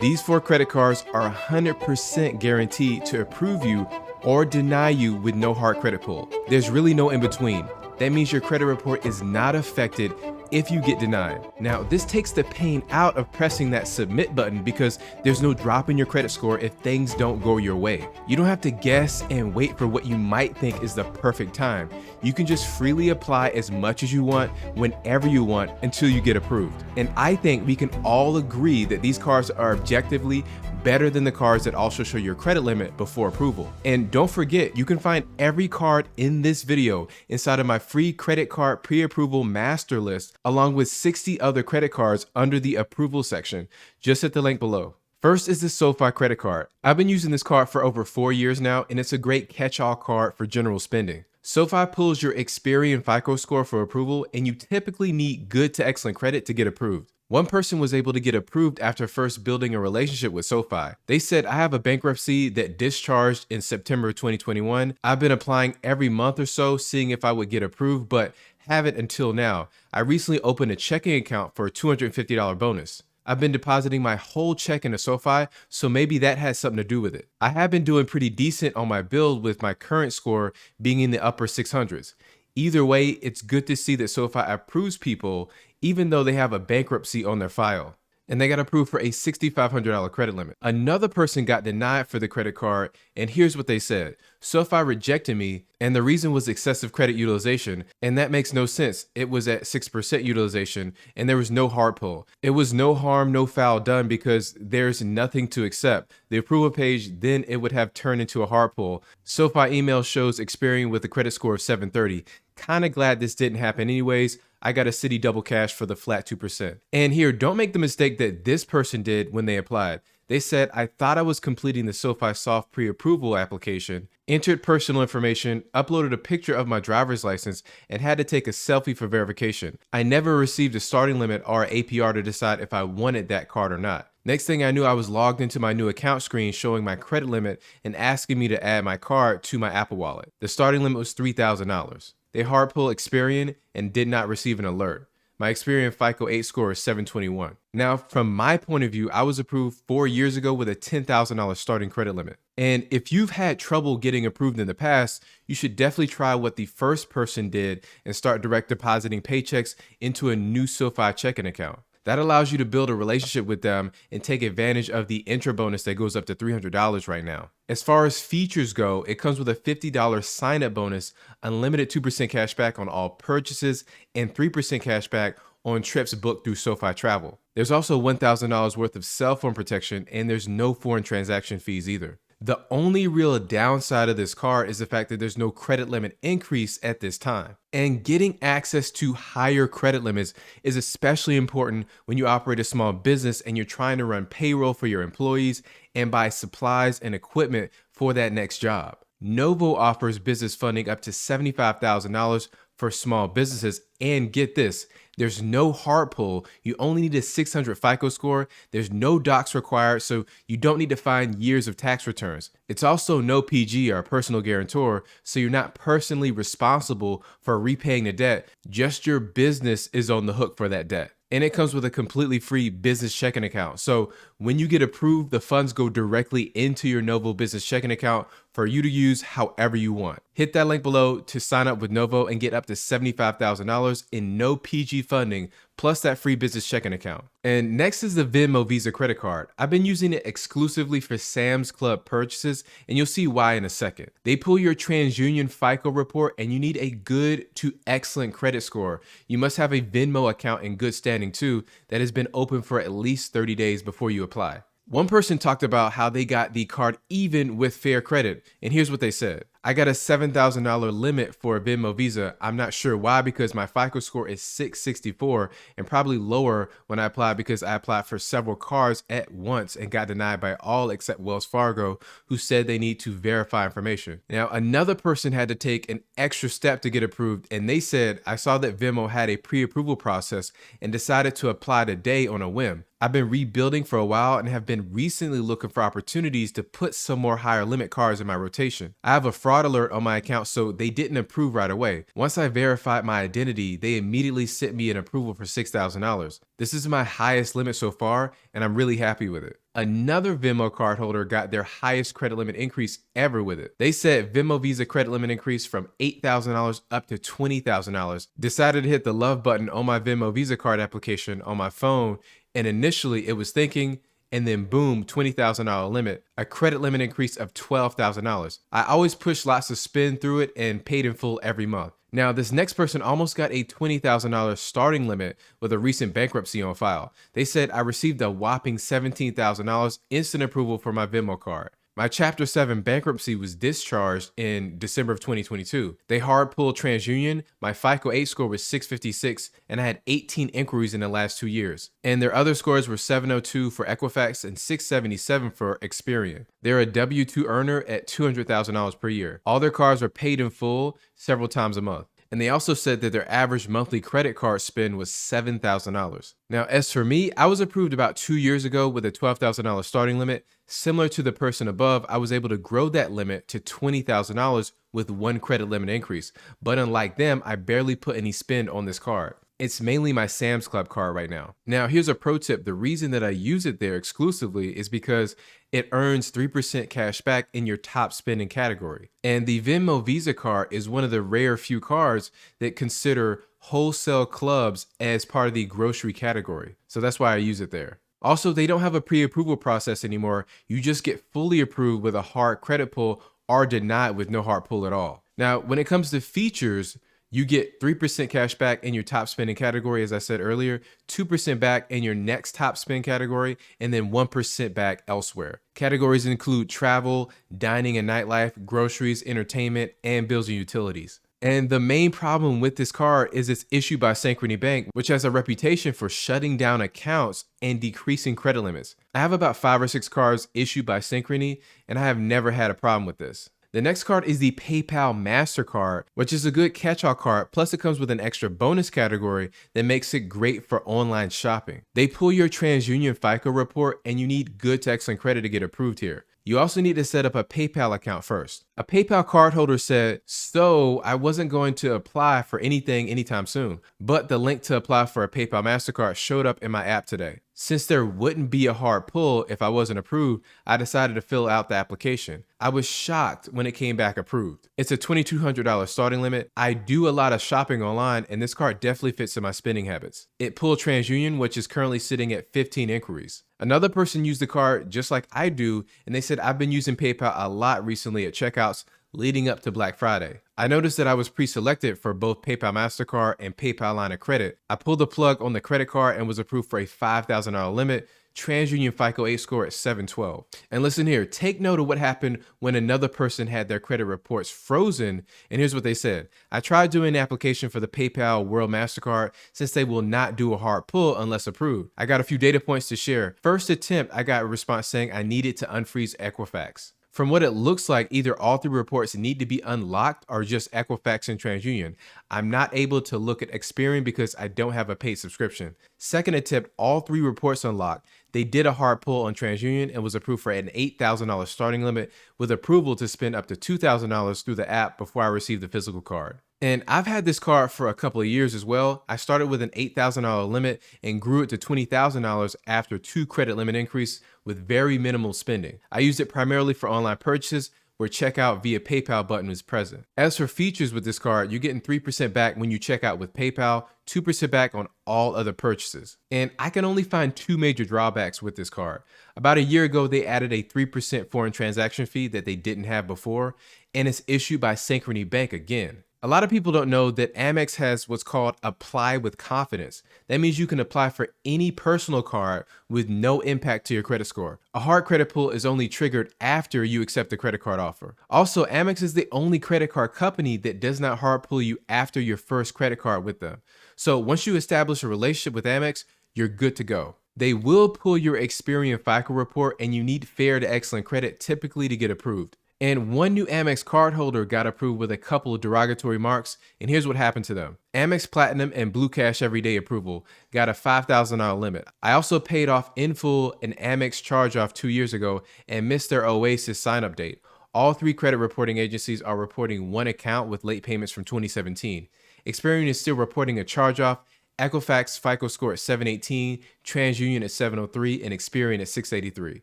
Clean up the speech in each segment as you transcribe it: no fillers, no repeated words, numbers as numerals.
These 4 credit cards are 100% guaranteed to approve you or deny you with no hard credit pull. There's really no in between. That means your credit report is not affected if you get denied. Now, this takes the pain out of pressing that submit button because there's no drop in your credit score if things don't go your way. You don't have to guess and wait for what you might think is the perfect time. You can just freely apply as much as you want, whenever you want, until you get approved. And I think we can all agree that these cards are objectively better than the cards that also show your credit limit before approval. And don't forget, you can find every card in this video inside of my free credit card pre-approval master list, along with 60 other credit cards under the approval section, just at the link below. First is the SoFi credit card. I've been using this card for over 4 years now, and it's a great catch-all card for general spending. SoFi pulls your Experian FICO score for approval, and you typically need good to excellent credit to get approved. One person was able to get approved after first building a relationship with SoFi. They said, "I have a bankruptcy that discharged in September 2021. I've been applying every month or so, seeing if I would get approved, but haven't until now. I recently opened a checking account for a $250 bonus. I've been depositing my whole check into SoFi, so maybe that has something to do with it. I have been doing pretty decent on my build with my current score being in the upper 600s. Either way, it's good to see that SoFi approves people even though they have a bankruptcy on their file." And they got approved for a $6,500 credit limit. Another person got denied for the credit card, and here's what they said. "SoFi rejected me, and the reason was excessive credit utilization, and that makes no sense. It was at 6% utilization, and there was no hard pull. It was no harm, no foul done because there's nothing to accept. The approval page, then it would have turned into a hard pull. SoFi email shows Experian with a credit score of 730. Kinda glad this didn't happen anyways. I got a Citi double cash for the flat 2%. And here, don't make the mistake that this person did when they applied. They said, "I thought I was completing the SoFi soft pre-approval application, entered personal information, uploaded a picture of my driver's license, and had to take a selfie for verification. I never received a starting limit or APR to decide if I wanted that card or not. Next thing I knew, I was logged into my new account screen showing my credit limit and asking me to add my card to my Apple Wallet. The starting limit was $3,000. They hard pull Experian and did not receive an alert. My Experian FICO 8 score is 721. Now, from my point of view, I was approved 4 years ago with a $10,000 starting credit limit. And if you've had trouble getting approved in the past, you should definitely try what the first person did and start direct depositing paychecks into a new SoFi checking account. That allows you to build a relationship with them and take advantage of the intro bonus that goes up to $300 right now. As far as features go, it comes with a $50 sign-up bonus, unlimited 2% cash back on all purchases, and 3% cash back on trips booked through SoFi Travel. There's also $1,000 worth of cell phone protection, and there's no foreign transaction fees either. The only real downside of this card is the fact that there's no credit limit increase at this time. And getting access to higher credit limits is especially important when you operate a small business and you're trying to run payroll for your employees and buy supplies and equipment for that next job. Novo offers business funding up to $75,000 for small businesses, and get this, there's no hard pull. You only need a 600 FICO score. There's no docs required, so you don't need to find years of tax returns. It's also no PG or personal guarantor, so you're not personally responsible for repaying the debt. Just your business is on the hook for that debt. And it comes with a completely free business checking account. So when you get approved, the funds go directly into your Novo business checking account for you to use however you want. Hit that link below to sign up with Novo and get up to $75,000 in no PG funding, plus that free business checking account. And next is the Vimo Visa credit card. I've been using it exclusively for Sam's Club purchases, and you'll see why in a second. They pull your TransUnion FICO report, and you need a good to excellent credit score. You must have a Venmo account in good standing too that has been open for at least 30 days before you apply. One person talked about how they got the card even with fair credit, and here's what they said. "I got a $7,000 limit for a Vimo Visa. I'm not sure why because my FICO score is 664 and probably lower when I applied because I applied for several cards at once and got denied by all except Wells Fargo, who said they need to verify information." Now, another person had to take an extra step to get approved, and they said, "I saw that Venmo had a pre-approval process and decided to apply today on a whim. I've been rebuilding for a while and have been recently looking for opportunities to put some more higher limit cards in my rotation. I have a fraud alert on my account, so they didn't approve right away. Once I verified my identity, they immediately sent me an approval for $6,000. This is my highest limit so far, and I'm really happy with it." Another Venmo cardholder got their highest credit limit increase ever with it. They said Venmo Visa credit limit increase from $8,000 up to $20,000. Decided to hit the love button on my Venmo Visa card application on my phone, and initially it was thinking, and then boom, $20,000 limit, a credit limit increase of $12,000. I always push lots to spend through it and paid in full every month. Now, this next person almost got a $20,000 starting limit with a recent bankruptcy on file. They said I received a whopping $17,000 instant approval for my Venmo card. My Chapter 7 bankruptcy was discharged in December of 2022. They hard pulled TransUnion. My FICO 8 score was 656, and I had 18 inquiries in the last 2 years. And their other scores were 702 for Equifax and 677 for Experian. They're a W-2 earner at $200,000 per year. All their cards are paid in full several times a month. And they also said that their average monthly credit card spend was $7,000. Now, as for me, I was approved about 2 years ago with a $12,000 starting limit. Similar to the person above, I was able to grow that limit to $20,000 with one credit limit increase. But unlike them, I barely put any spend on this card. It's mainly my Sam's Club card right now. Now, here's a pro tip. The reason that I use it there exclusively is because it earns 3% cash back in your top spending category. And the Venmo Visa card is one of the rare few cards that consider wholesale clubs as part of the grocery category. So that's why I use it there. Also, they don't have a pre-approval process anymore. You just get fully approved with a hard credit pull or denied with no hard pull at all. Now, when it comes to features, you get 3% cash back in your top spending category, as I said earlier, 2% back in your next top spend category, and then 1% back elsewhere. Categories include travel, dining and nightlife, groceries, entertainment, and bills and utilities. And the main problem with this card is it's issued by Synchrony Bank, which has a reputation for shutting down accounts and decreasing credit limits. I have about 5 or 6 cards issued by Synchrony, and I have never had a problem with this. The next card is the PayPal MasterCard, which is a good catch-all card, plus it comes with an extra bonus category that makes it great for online shopping. They pull your TransUnion FICO report, and you need good to excellent credit to get approved here. You also need to set up a PayPal account first. A PayPal cardholder said, so I wasn't going to apply for anything anytime soon, but the link to apply for a PayPal MasterCard showed up in my app today. Since there wouldn't be a hard pull if I wasn't approved, I decided to fill out the application. I was shocked when it came back approved. It's a $2,200 starting limit. I do a lot of shopping online, and this card definitely fits in my spending habits. It pulled TransUnion, which is currently sitting at 15 inquiries. Another person used the card just like I do, and they said I've been using PayPal a lot recently at checkouts leading up to Black Friday. I noticed that I was pre-selected for both PayPal MasterCard and PayPal line of credit. I pulled the plug on the credit card and was approved for a $5,000 limit. TransUnion FICO 8 score at 712. And listen here, take note of what happened when another person had their credit reports frozen. And here's what they said. I tried doing an application for the PayPal World MasterCard since they will not do a hard pull unless approved. I got a few data points to share. First attempt, I got a response saying I needed to unfreeze Equifax. From what it looks like, either all 3 reports need to be unlocked or just Equifax and TransUnion. I'm not able to look at Experian because I don't have a paid subscription. Second attempt, all 3 reports unlocked. They did a hard pull on TransUnion and was approved for an $8,000 starting limit with approval to spend up to $2,000 through the app before I received the physical card. And I've had this card for a couple of years as well. I started with an $8,000 limit and grew it to $20,000 after 2 credit limit increase with very minimal spending. I used it primarily for online purchases where checkout via PayPal button is present. As for features with this card, you're getting 3% back when you check out with PayPal, 2% back on all other purchases. And I can only find 2 major drawbacks with this card. About a year ago, they added a 3% foreign transaction fee that they didn't have before, and it's issued by Synchrony Bank again. A lot of people don't know that Amex has what's called apply with confidence. That means you can apply for any personal card with no impact to your credit score. A hard credit pull is only triggered after you accept the credit card offer. Also, Amex is the only credit card company that does not hard pull you after your first credit card with them. So once you establish a relationship with Amex, you're good to go. They will pull your Experian FICO report, and you need fair to excellent credit typically to get approved. And one new Amex cardholder got approved with a couple of derogatory marks, and here's what happened to them. Amex Platinum and Blue Cash Everyday approval got a $5,000 limit. I also paid off in full an Amex charge-off 2 years ago and missed their Oasis sign-up date. All 3 credit reporting agencies are reporting one account with late payments from 2017. Experian is still reporting a charge-off. Equifax FICO score at 718, TransUnion at 703, and Experian at 683.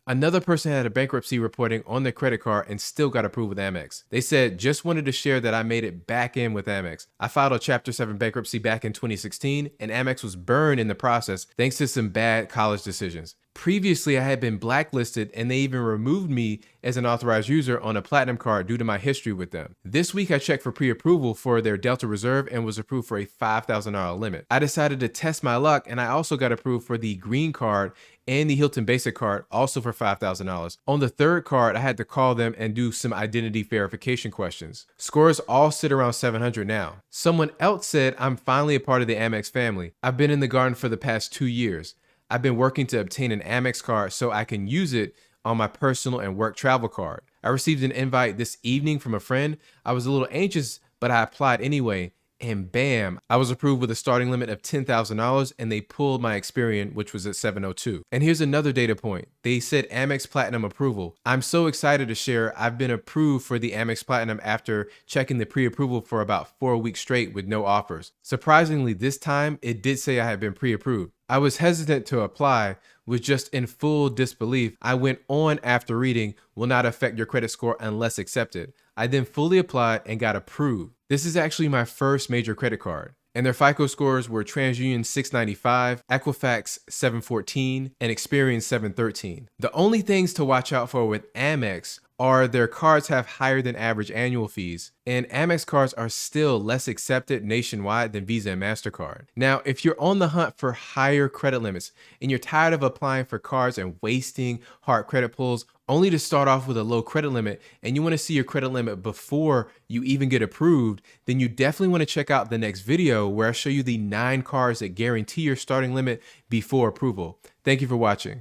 Another person had a bankruptcy reporting on their credit card and still got approved with Amex. They said, just wanted to share that I made it back in with Amex. I filed a Chapter 7 bankruptcy back in 2016, and Amex was burned in the process thanks to some bad college decisions. Previously, I had been blacklisted and they even removed me as an authorized user on a platinum card due to my history with them. This week, I checked for pre-approval for their Delta Reserve and was approved for a $5,000 limit. I decided to test my luck and I also got approved for the Green Card and the Hilton Basic Card, also for $5,000. On the third card, I had to call them and do some identity verification questions. Scores all sit around 700 now. Someone else said, I'm finally a part of the Amex family. I've been in the garden for the past 2 years. I've been working to obtain an Amex card so I can use it on my personal and work travel card. I received an invite this evening from a friend. I was a little anxious, but I applied anyway. And bam, I was approved with a starting limit of $10,000 and they pulled my Experian, which was at 702. And here's another data point. They said Amex Platinum approval. I'm so excited to share I've been approved for the Amex Platinum after checking the pre-approval for about 4 weeks straight with no offers. Surprisingly, this time it did say I had been pre-approved. I was hesitant to apply, was just in full disbelief. I went on after reading, will not affect your credit score unless accepted. I then fully applied and got approved. This is actually my first major credit card. And their FICO scores were TransUnion 695, Equifax 714, and Experian 713. The only things to watch out for with Amex are their cards have higher than average annual fees, and Amex cards are still less accepted nationwide than Visa and MasterCard. Now, if you're on the hunt for higher credit limits and you're tired of applying for cards and wasting hard credit pulls only to start off with a low credit limit, and you want to see your credit limit before you even get approved, then you definitely want to check out the next video where I show you the 9 cards that guarantee your starting limit before approval. Thank you for watching.